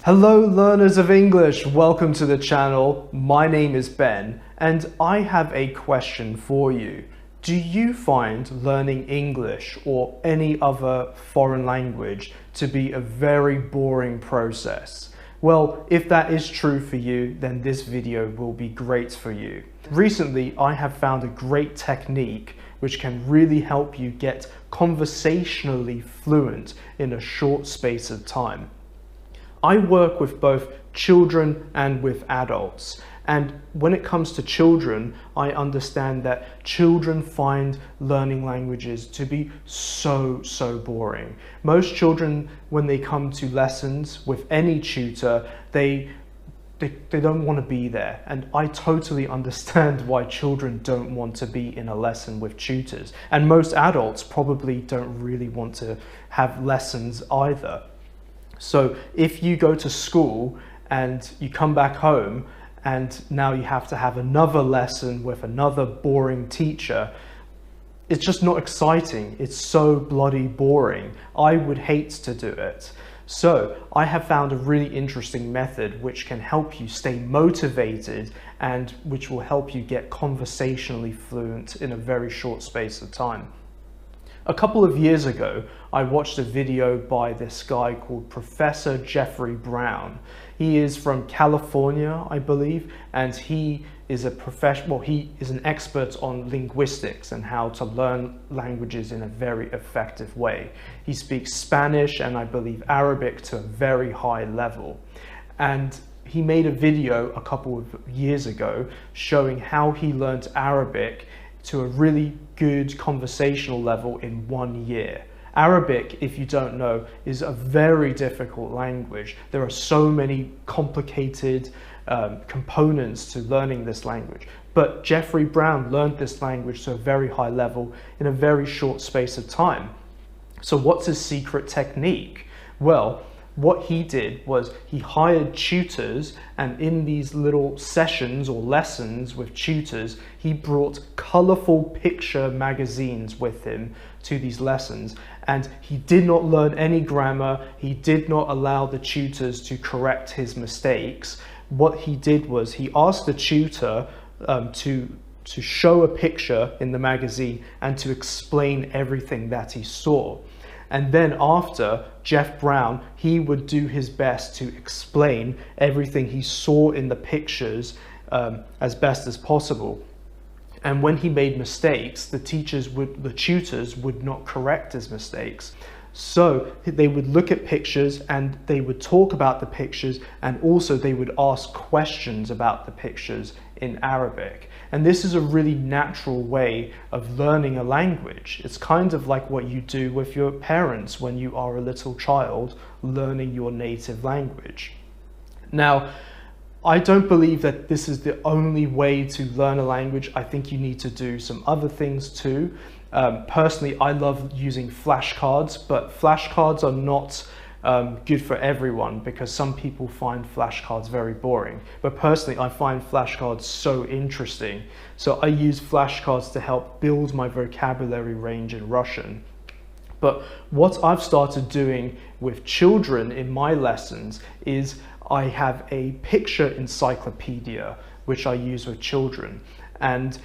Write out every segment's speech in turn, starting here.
Hello learners of English, welcome to the channel. My name is Ben and I have a question for you. Do you find learning English or any other foreign language to be a very boring process? Well, if that is true for you, then this video will be great for you. Recently, I have found a great technique which can really help you get conversationally fluent in a short space of time. I work with both children and with adults, and when it comes to children, I understand that children find learning languages to be so boring. Most children, when they come to lessons with any tutor, they don't want to be there, and I totally understand why children don't want to be in a lesson with tutors, and most adults probably don't really want to have lessons either. So if you go to school and you come back home and now you have to have another lesson with another boring teacher, it's just not exciting. It's so bloody boring. I would hate to do it. So I have found a really interesting method which can help you stay motivated and which will help you get conversationally fluent in a very short space of time. A couple of years ago, I watched a video by this guy called Professor Jeffrey Brown. He is from California, I believe, and he is he is an expert on linguistics and how to learn languages in a very effective way. He speaks Spanish and I believe Arabic to a very high level. And he made a video a couple of years ago showing how he learned Arabic to a really good conversational level in 1 year. Arabic, if you don't know, is a very difficult language. There are so many complicated components to learning this language. But Jeffrey Brown learned this language to a very high level in a very short space of time. So what's his secret technique? Well, what he did was he hired tutors, and in these little sessions or lessons with tutors, he brought colorful picture magazines with him to these lessons, and he did not learn any grammar. He did not allow the tutors to correct his mistakes. What he did was he asked the tutor to show a picture in the magazine and to explain everything that he saw. And then after, Jeff Brown, he would do his best to explain everything he saw in the pictures as best as possible. And when he made mistakes, the tutors would not correct his mistakes. So they would look at pictures and they would talk about the pictures, and also they would ask questions about the pictures in Arabic. And this is a really natural way of learning a language. It's kind of like what you do with your parents when you are a little child learning your native language. Now, I don't believe that this is the only way to learn a language. I think you need to do some other things too. Personally, I love using flashcards, but flashcards are not good for everyone because some people find flashcards very boring. But personally, I find flashcards so interesting. So I use flashcards to help build my vocabulary range in Russian. But what I've started doing with children in my lessons is I have a picture encyclopedia which I use with children, and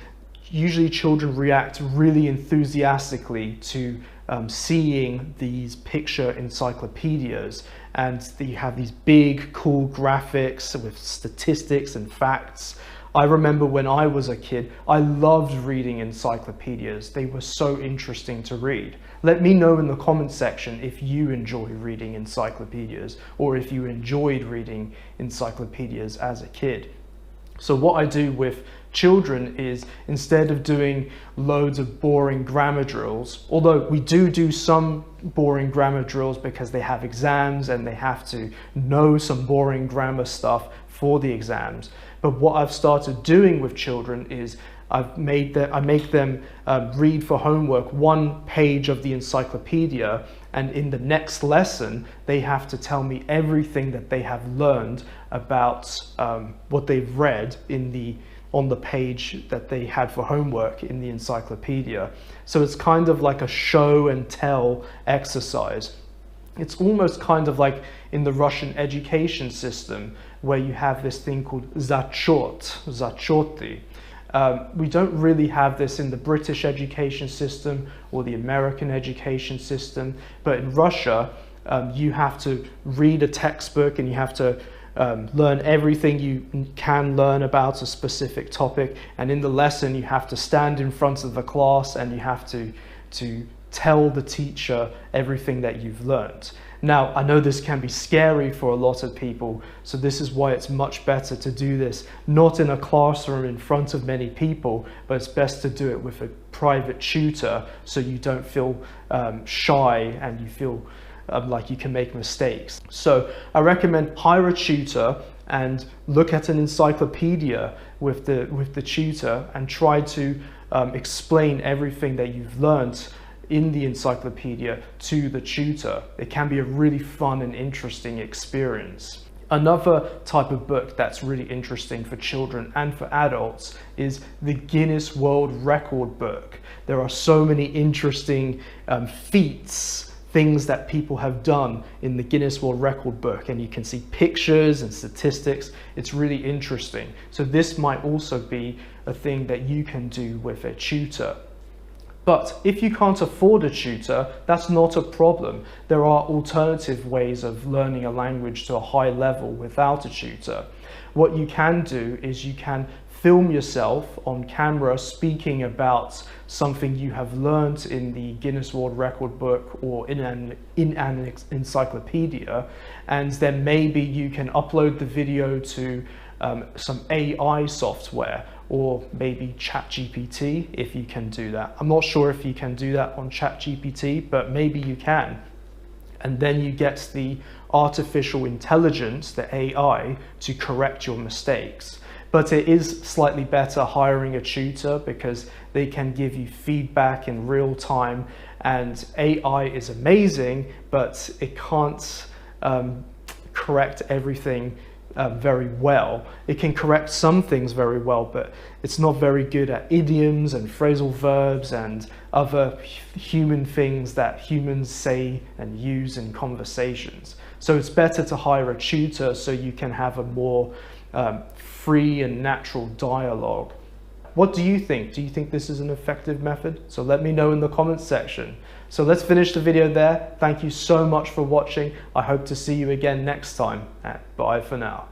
usually children react really enthusiastically to seeing these picture encyclopedias, and they have these big cool graphics with statistics and facts. I remember when I was a kid, I loved reading encyclopedias. They were so interesting to read. Let me know in the comment section if you enjoy reading encyclopedias or if you enjoyed reading encyclopedias as a kid. So what I do with children is, instead of doing loads of boring grammar drills, although we do some boring grammar drills because they have exams and they have to know some boring grammar stuff for the exams, but what I've started doing with children is I make them read for homework 1 page of the encyclopedia, and in the next lesson they have to tell me everything that they have learned about what they've read on the page that they had for homework in the encyclopedia. So it's kind of like a show and tell exercise. It's almost kind of like in the Russian education system where you have this thing called zachoti. We don't really have this in the British education system or the American education system, but in Russia, you have to read a textbook and you have to learn everything you can learn about a specific topic, and in the lesson you have to stand in front of the class and you have to tell the teacher everything that you've learned. Now, I know this can be scary for a lot of people, so this is why it's much better to do this not in a classroom in front of many people, but it's best to do it with a private tutor so you don't feel shy and you feel like you can make mistakes. So I recommend hire a tutor and look at an encyclopedia with the tutor and try to explain everything that you've learned in the encyclopedia to the tutor. It can be a really fun and interesting experience. Another type of book that's really interesting for children and for adults is the Guinness World Record book. There are so many interesting feats, things that people have done in the Guinness World Record book, and you can see pictures and statistics. It's really interesting. So this might also be a thing that you can do with a tutor. But if you can't afford a tutor, that's not a problem. There are alternative ways of learning a language to a high level without a tutor. What you can do is you can film yourself on camera speaking about something you have learned in the Guinness World Record book or in an encyclopedia, and then maybe you can upload the video to some AI software, or maybe ChatGPT, if you can do that. I'm not sure if you can do that on ChatGPT, but maybe you can. And then you get the artificial intelligence, the AI, to correct your mistakes. But it is slightly better hiring a tutor because they can give you feedback in real time, and AI is amazing, but it can't correct everything very well. It can correct some things very well, but it's not very good at idioms and phrasal verbs and other human things that humans say and use in conversations. So it's better to hire a tutor so you can have a more free and natural dialogue. What do you think? Do you think this is an effective method? So let me know in the comments section. So let's finish the video there. Thank you so much for watching. I hope to see you again next time, and bye for now.